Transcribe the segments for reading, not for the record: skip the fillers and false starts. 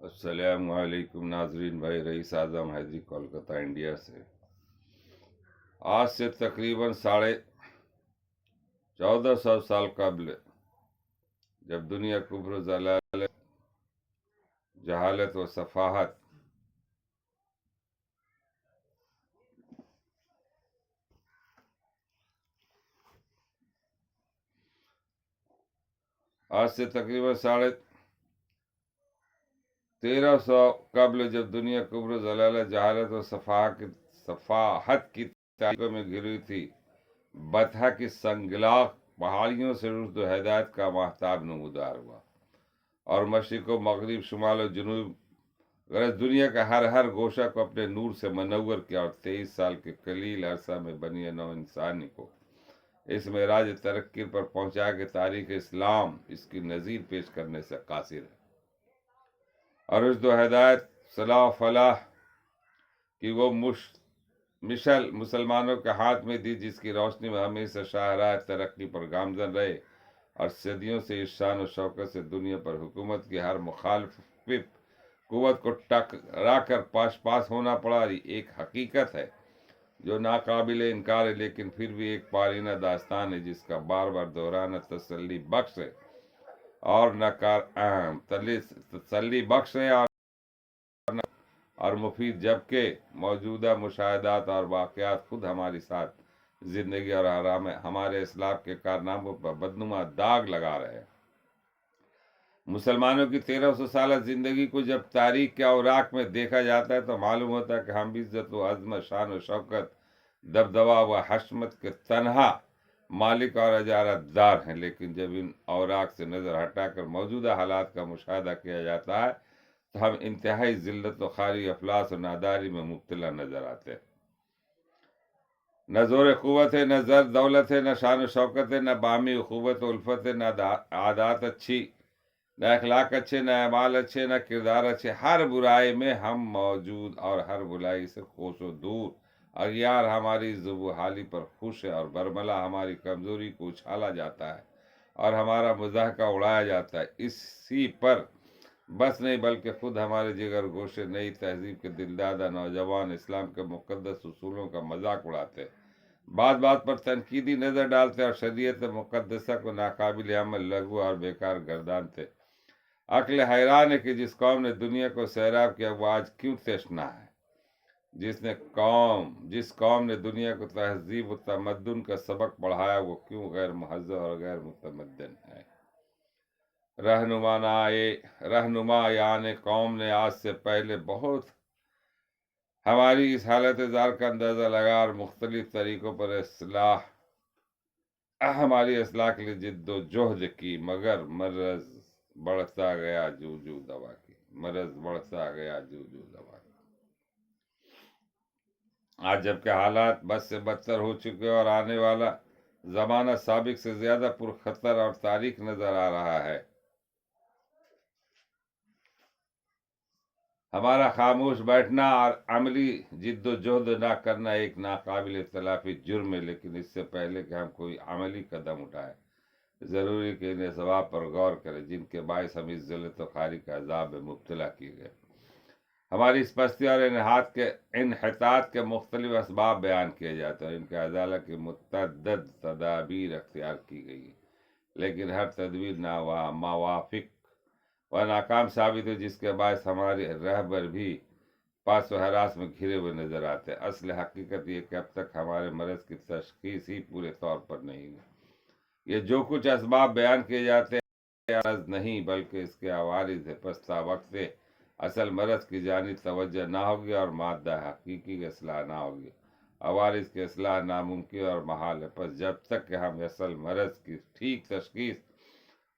السلام علیکم ناظرین، بھائی رئیس اعظم حیدری کولکتہ انڈیا سے۔ آج سے تقریباً 1450 سال قبل، جب دنیا کفر و ضلالت، جہالت و سفاہت آج سے تقریباً 1350 قبل، جب دنیا کفر و ضلالت، جہالت و صفاحت کی تاریکیوں میں گھری تھی، بطحا کی سنگلاخ پہاڑیوں سے رشد و ہدایت کا ماہتاب نمودار ہوا، اور مشرق و مغرب، شمال و جنوب، غرض دنیا کا ہر گوشہ کو اپنے نور سے منور کیا، اور 23 سال کے قلیل عرصہ میں بنی نوع انسانی کو اس معراج ترقی پر پہنچا کے تاریخ اسلام اس کی نظیر پیش کرنے سے قاصر ہے، اور رشد و ہدایت، صلاح و فلاح کی وہ مشل مسلمانوں کے ہاتھ میں دی، جس کی روشنی میں ہمیشہ شاہراہ ترقی پر گامزن رہے، اور صدیوں سے اس شان و شوکت سے دنیا پر حکومت کی ہر مخالف قوت کو ٹکرا کر پاس ہونا پڑا۔ ایک حقیقت ہے جو ناقابل انکار ہے، لیکن پھر بھی ایک پارینہ داستان ہے جس کا بار بار دہرانا تسلی بخش ہے اور مفید، جبکہ موجودہ مشاہدات اور واقعات خود ہماری ساتھ زندگی اور ہمارے اسلاف کے کارناموں پر بدنما داغ لگا رہے ہیں۔ مسلمانوں کی 1300 سالہ زندگی کو جب تاریخ کے اوراق میں دیکھا جاتا ہے تو معلوم ہوتا ہے کہ ہم عزت و عظمت، شان و شوکت، دبدبا و حشمت کے تنہا مالک اور اجارہ دار ہیں، لیکن جب ان اوراق سے نظر ہٹا کر موجودہ حالات کا مشاہدہ کیا جاتا ہے تو ہم انتہائی ذلت و خواری، افلاس و ناداری میں مبتلا نظر آتے ہیں۔ نہ زور قوت ہے، نہ زر دولت ہے، نہ شان و شوکت ہے، نہ باہمی اخوت و الفت ہے، نہ عادات اچھی، نہ اخلاق اچھے، نہ اعمال اچھے، نہ کردار اچھے۔ ہر برائی میں ہم موجود اور ہر بلائی سے کوس و دور۔ اغیار ہماری ذوب حالی پر خوش ہے، اور برملا ہماری کمزوری کو اچھالا جاتا ہے اور ہمارا مضاحکہ اڑایا جاتا ہے۔ اسی پر بس نہیں، بلکہ خود ہمارے جگر گوشے نئی تہذیب کے دلدادہ نوجوان اسلام کے مقدس اصولوں کا مذاق اڑاتے، بات پر تنقیدی نظر ڈالتے، اور شریعت مقدسہ کو ناقابل عمل، لغو اور بیکار گردانتے۔ عقل حیران ہے کہ جس قوم نے دنیا کو سیراب کیا وہ آج کیوں تشنا ہے؟ جس قوم نے دنیا کو تہذیب و تمدن کا سبق پڑھایا وہ کیوں غیر مہذب اور غیر متمدن ہے؟ رہنما یعنی قوم نے آج سے پہلے بہت ہماری اس حالت زار کا اندازہ لگا اور مختلف طریقوں پر ہماری اصلاح کے لیے جد و جہد کی، مگر مرض بڑھتا گیا جو دوا کی۔ آج جبکہ حالات بد سے بدتر ہو چکے اور آنے والا زمانہ سابق سے زیادہ پرخطر اور تاریک نظر آ رہا ہے، ہمارا خاموش بیٹھنا اور عملی جد و جہد نہ کرنا ایک ناقابل تلافی جرم ہے۔ لیکن اس سے پہلے کہ ہم کوئی عملی قدم اٹھائیں، ضروری کہ ان اسباب پر غور کریں جن کے باعث ہم اس ذلت و خواری کے عذاب میں مبتلا کیے گئے۔ ہماری اس پستی اور انحطاط کے مختلف اسباب بیان کیے جاتے ہیں اور ان کے ازالہ کی متعدد تدابیر اختیار کی گئی ہیں، لیکن ہر تدبیر موافق و ناکام ثابت ہے، جس کے باعث ہمارے رہبر بھی پاس و ہراس میں گھرے ہوئے نظر آتے ہیں۔ اصل حقیقت یہ کہ اب تک ہمارے مرض کی تشخیص ہی پورے طور پر نہیں ہے۔ یہ جو کچھ اسباب بیان کیے جاتے ہیں مرض نہیں بلکہ اس کے عوارض ہے۔ پس وقت اصل مرض کی جانب توجہ نہ ہوگی اور مادہ حقیقی کی اصلاح نہ ہوگی، عوارض کی اصلاح ناممکن اور محال ہے۔ پس جب تک کہ ہم اصل مرض کی ٹھیک تشخیص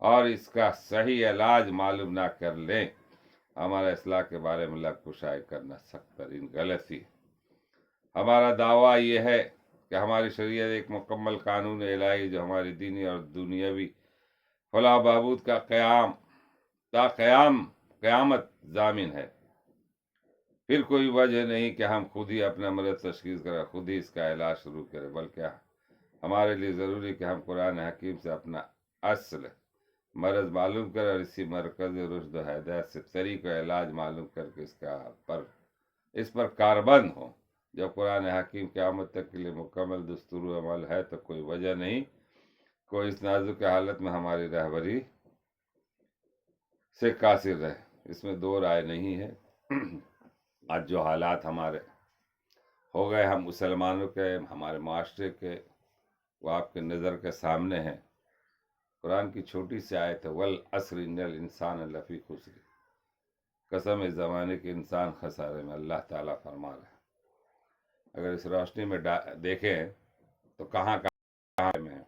اور اس کا صحیح علاج معلوم نہ کر لیں، ہمارا اصلاح کے بارے میں لب کشائی کرنا سخت ترین غلطی ہے۔ ہمارا دعویٰ یہ ہے کہ ہماری شریعت ایک مکمل قانون الہی جو ہماری دینی اور دنیاوی فلاح و بہبود کا قیامت ضامن ہے۔ پھر کوئی وجہ نہیں کہ ہم خود ہی اپنا مرض تشخیص کریں، خود ہی اس کا علاج شروع کریں، بلکہ ہمارے لیے ضروری کہ ہم قرآن حکیم سے اپنا اصل مرض معلوم کر اور اسی مرکز رشد و ہدایت سے طریق و علاج معلوم کر کے اس پر کاربند ہو. جب قرآن حکیم قیامت تک کے لیے مکمل دستور و عمل ہے تو کوئی وجہ نہیں کوئی اس نازک حالت میں ہماری رہبری سے قاصر رہے. اس میں دو رائے نہیں ہے. آج جو حالات ہمارے ہو گئے ہم مسلمانوں کے ہمارے معاشرے کے وہ آپ کے نظر کے سامنے ہیں. قرآن کی چھوٹی سی آیت ہے والعصر ان الانسان لفی خسر. قسم اس زمانے کے انسان خسارے میں اللہ تعالیٰ فرما رہا ہے. اگر اس روشنی میں دیکھیں تو کہاں میں ہے.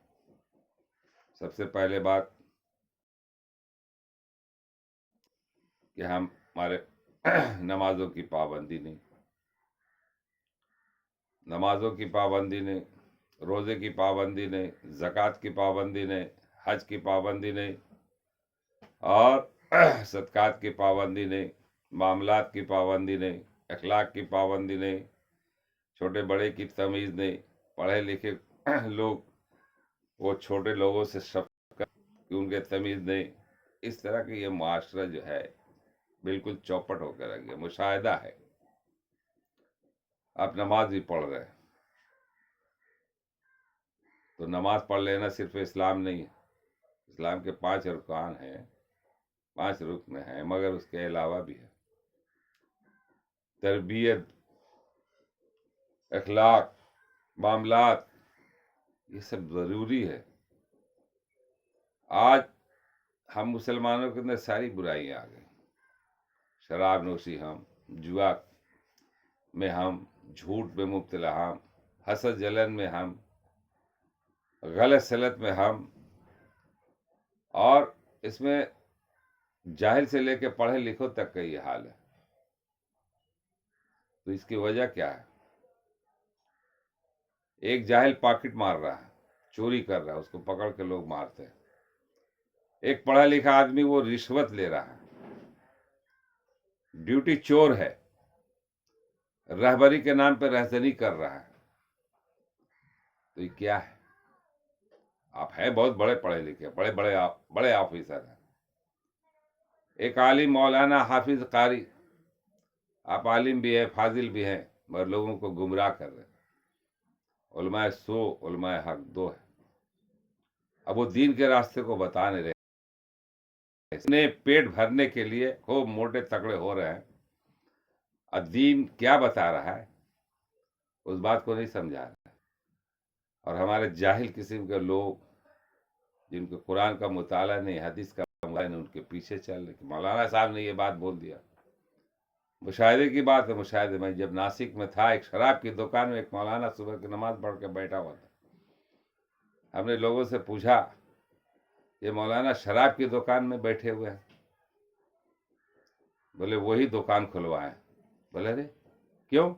سب سے پہلے بات کہ ہمارے نمازوں کی پابندی نہیں، نمازوں کی پابندی نہیں، روزے کی پابندی نہیں، زکوٰۃ کی پابندی نہیں، حج کی پابندی نہیں، اور صدقات کی پابندی نہیں، معاملات کی پابندی نہیں، اخلاق کی پابندی نہیں، چھوٹے بڑے کی تمیز نہیں. پڑھے لکھے لوگ وہ چھوٹے لوگوں سے شفقت کہ ان کے تمیز نہیں. اس طرح کی یہ معاشرہ جو ہے بالکل چوپٹ ہو کے رہ گیا. مشاہدہ ہے آپ نماز بھی پڑھ رہے ہیں تو نماز پڑھ لینا صرف اسلام نہیں ہے. اسلام کے 5 ارکان ہیں، 5 رکن ہیں، مگر اس کے علاوہ بھی ہے تربیت، اخلاق، معاملات، یہ سب ضروری ہے. آج ہم مسلمانوں کے اندر ساری برائیاں آ گئی. شراب نوشی ہم، جوا میں ہم، جھوٹ میں مبتلا ہم، حسد جلن میں ہم، غلط سلط میں ہم، اور اس میں جاہل سے لے کے پڑھے لکھوں تک کا یہ حال ہے. تو اس کی وجہ کیا ہے؟ ایک جاہل پاکٹ مار رہا ہے، چوری کر رہا ہے، اس کو پکڑ کے لوگ مارتے ہیں. ایک پڑھا لکھا آدمی وہ رشوت لے رہا ہے، ڈیوٹی چور ہے، رہبری کے نام پہ رہزنی کر رہا ہے. تو یہ کیا ہے؟ آپ ہیں بہت بڑے پڑھے لکھے، بڑے آفیسر ہیں، ایک عالم مولانا حافظ قاری، آپ عالم بھی ہیں، فاضل بھی ہیں، مگر لوگوں کو گمراہ کر رہے ہیں. علماء سو علماء حق دو ہے. اب وہ دین کے راستے کو بتا نہیں رہے. اپنے پیٹ بھرنے کے لیے خوب موٹے تکڑے ہو رہے ہیں، اب دین کیا بتا رہا ہے اس بات کو نہیں سمجھا رہا ہے. اور ہمارے جاہل قسم کے لوگ جن کو قرآن کا مطالعہ نہیں، حدیث کا مطالعہ نہیں، ان کے پیچھے چل رہے. مولانا صاحب نے یہ بات بول دیا. مشاہدے کی بات ہے. مشاہدے میں جب ناسک میں تھا، ایک شراب کی دکان میں ایک مولانا صبح کی نماز پڑھ کے بیٹھا ہوا تھا. ہم نے لوگوں سے پوچھا یہ مولانا شراب کی دکان میں بیٹھے ہوئے ہیں؟ بولے وہی دکان کھلوائے. بولے ارے کیوں؟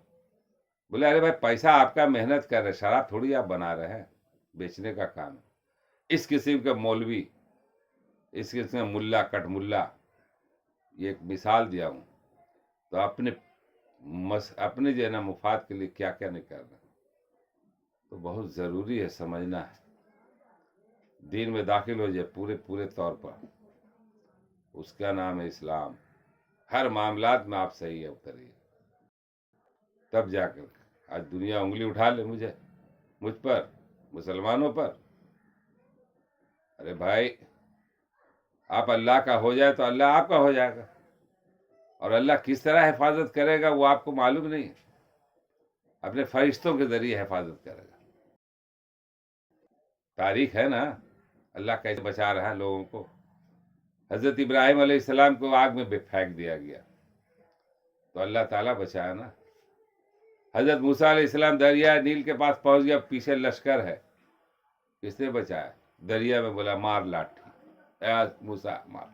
بولے ارے بھائی پیسہ آپ کا محنت کر رہے، شراب تھوڑی آپ بنا رہے ہیں، بیچنے کا کام ہے. اس قسم کے مولوی، اس قسم کا ملا کٹ ملا، یہ ایک مثال دیا ہوں. تو اپنے جو ہے نا مفاد کے لیے کیا کیا نہیں کر رہے. تو بہت ضروری ہے سمجھنا ہے. دین میں داخل ہو جائے پورے طور پر، اس کا نام ہے اسلام. ہر معاملات میں آپ صحیح اتریے، تب جا کر آج دنیا انگلی اٹھا لے مجھ پر، مسلمانوں پر. ارے بھائی آپ اللہ کا ہو جائے تو اللہ آپ کا ہو جائے گا، اور اللہ کس طرح حفاظت کرے گا وہ آپ کو معلوم نہیں ہے. اپنے فرشتوں کے ذریعے حفاظت کرے گا. تاریخ ہے نا اللہ کیسے بچا رہا ہے لوگوں کو. حضرت ابراہیم علیہ السلام کو آگ میں پھینک دیا گیا تو اللہ تعالیٰ بچایا نا. حضرت موسیٰ علیہ السلام دریا نیل کے پاس پہنچ گیا، پیچھے لشکر ہے، کس نے بچایا؟ دریا میں بولا مار لاٹھی، اے موسیٰ مار،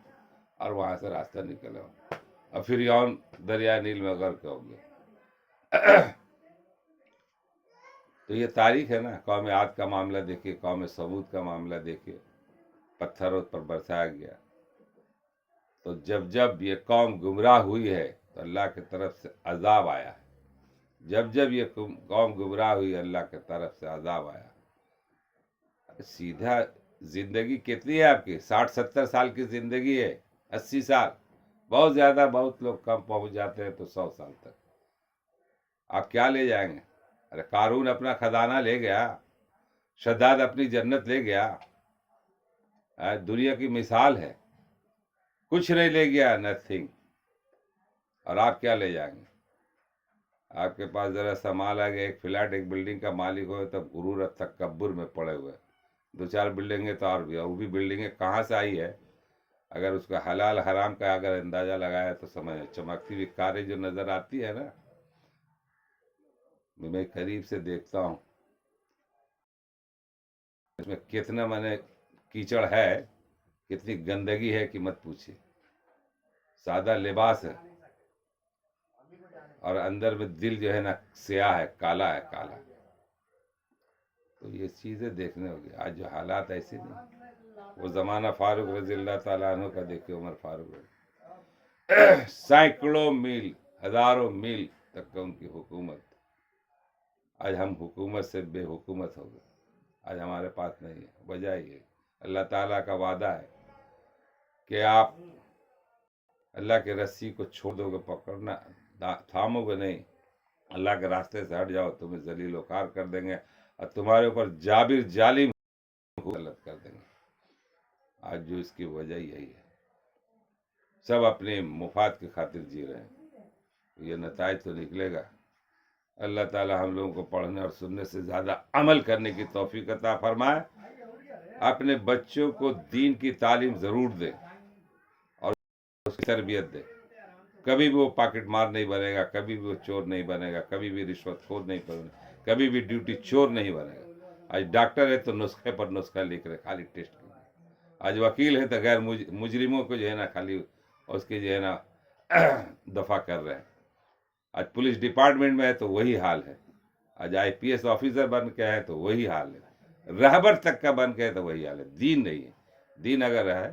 اور وہاں سے راستہ نکلا. اور فرعون دریا نیل میں غرق ہو گیا. تو یہ تاریخ ہے نا. قوم عاد کا معاملہ دیکھیے، قوم ثمود کا معاملہ دیکھیے، پتھروں پر برسایا گیا. تو جب یہ قوم گمراہ ہوئی ہے تو اللہ کی طرف سے عذاب آیا ہے. جب یہ قوم گمراہ ہوئی اللہ کی طرف سے عذاب آیا. سیدھا زندگی کتنی ہے آپ کی؟ 60-70 سال کی زندگی ہے، 80 سال، بہت زیادہ، بہت لوگ کم پہنچ جاتے ہیں تو 100 سال تک۔ آپ کیا لے جائیں گے؟ ارے قارون اپنا خزانہ لے گیا، شداد اپنی جنت لے گیا، دنیا کی مثال ہے، کچھ نہیں لے گیا، نتھنگ۔ اور آپ کیا لے جائیں گے؟ آپ کے پاس ذرا سا مال آ گیا، ایک فلیٹ ایک بلڈنگ کا مالک ہوئے تب غرور اور تکبر میں پڑے ہوئے، 2-4 بلڈنگیں تو اور بھی، وہ بھی بلڈنگیں کہاں سے آئی ہے؟ اگر اس کا حلال حرام کا اگر اندازہ لگایا تو سمجھ، چمکتی ہوئی کاریں جو نظر آتی ہے نا، میں قریب سے دیکھتا ہوں، اس میں کتنا کیچڑ ہے، کتنی گندگی ہے کہ مت پوچھیے۔ سادہ لباس ہے اور اندر میں دل جو ہے نا سیاہ ہے، کالا ہے، کالا۔ تو یہ چیزیں دیکھنے ہوگی۔ آج جو حالات ایسے نہیں، وہ زمانہ فاروق رضی اللہ تعالیٰ عنہ کا دیکھے، عمر فاروق رضی، سینکڑوں میل، ہزاروں میل تک کا ان کی حکومت۔ آج ہم حکومت سے بے حکومت ہو گئے، آج ہمارے پاس نہیں ہے۔ وجہ یہ اللہ تعالیٰ کا وعدہ ہے کہ آپ اللہ کے رسی کو چھوڑ دو گے، پکڑنا تھامو گے نہیں، اللہ کے راستے سے ہٹ جاؤ، تمہیں ذلیل و خوار کر دیں گے اور تمہارے اوپر جابر ظالم غلط کر دیں گے۔ آج جو اس کی وجہ یہی ہے، سب اپنے مفاد کی خاطر جی رہے ہیں، یہ نتائج تو نکلے گا۔ اللہ تعالی ہم لوگوں کو پڑھنے اور سننے سے زیادہ عمل کرنے کی توفیق عطا فرمائے۔ اپنے بچوں کو دین کی تعلیم ضرور دے اور اس کی تربیت دے۔ کبھی بھی وہ پاکٹ مار نہیں بنے گا، کبھی بھی وہ چور نہیں بنے گا، کبھی بھی رشوت خور نہیں بنے گا، کبھی بھی ڈیوٹی چور نہیں بنے گا۔ آج ڈاکٹر ہے تو نسخے پر نسخہ لکھ رہے، خالی ٹیسٹ کے لیے۔ آج وکیل ہے تو غیر مجرموں کو جو ہے نا خالی اس کی جو ہے نا دفاع کر رہے ہیں۔ آج پولیس ڈپارٹمنٹ میں ہے تو وہی حال ہے، آج IPS آفیسر بن کے ہے تو وہی حال ہے، رہبر تک کا بن کے ہے تو وہی حال ہے۔ دین نہیں ہے۔ دین اگر ہے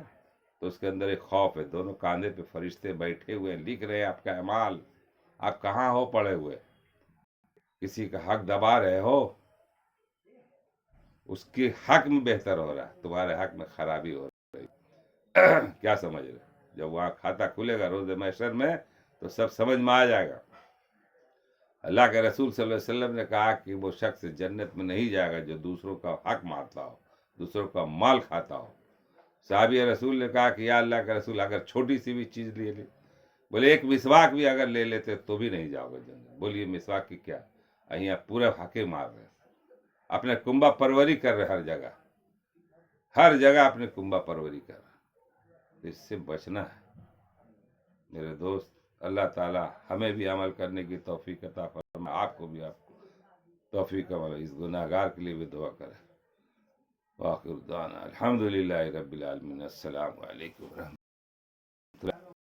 تو اس کے اندر ایک خوف ہے، دونوں کاندھے پہ فرشتے بیٹھے ہوئے ہیں، لکھ رہے ہیں آپ کا اعمال۔ آپ کہاں ہو پڑے ہوئے؟ کسی کا حق دبا رہے ہو، اس کے حق میں بہتر ہو رہا ہے، تمہارے حق میں خرابی ہو رہی۔ کیا سمجھ رہے؟ جب وہاں کھاتا کھلے گا روز محشر میں تو سب سمجھ میں آ جائے گا۔ اللہ کے رسول صلی اللہ علیہ وسلم نے کہا کہ وہ شخص جنت میں نہیں جائے گا جو دوسروں کا حق مارتا ہو، دوسروں کا مال کھاتا ہو۔ صحابی رسول نے کہا کہ یا اللہ کے رسول، اگر چھوٹی سی بھی چیز لے لے، بولے ایک مسواک بھی اگر لے لیتے تو بھی نہیں جاؤ گے جنت۔ بولیے مسواک کی کیا؟ یہاں پورے حقے مار رہے، اپنے کنبہ پروری کر رہے، ہر جگہ اپنے کنبہ پروری کر رہے۔ اس سے بچنا ہے میرے دوست۔ اللہ تعالی ہمیں بھی عمل کرنے کی توفیق عطا فرمائے، آپ کو بھی توفیق عمل، اس گناہگار کے لیے بھی دعا کریں۔ وآخر دعوانا الحمدللہ رب العالمین۔ السلام علیکم ورحمۃ اللہ۔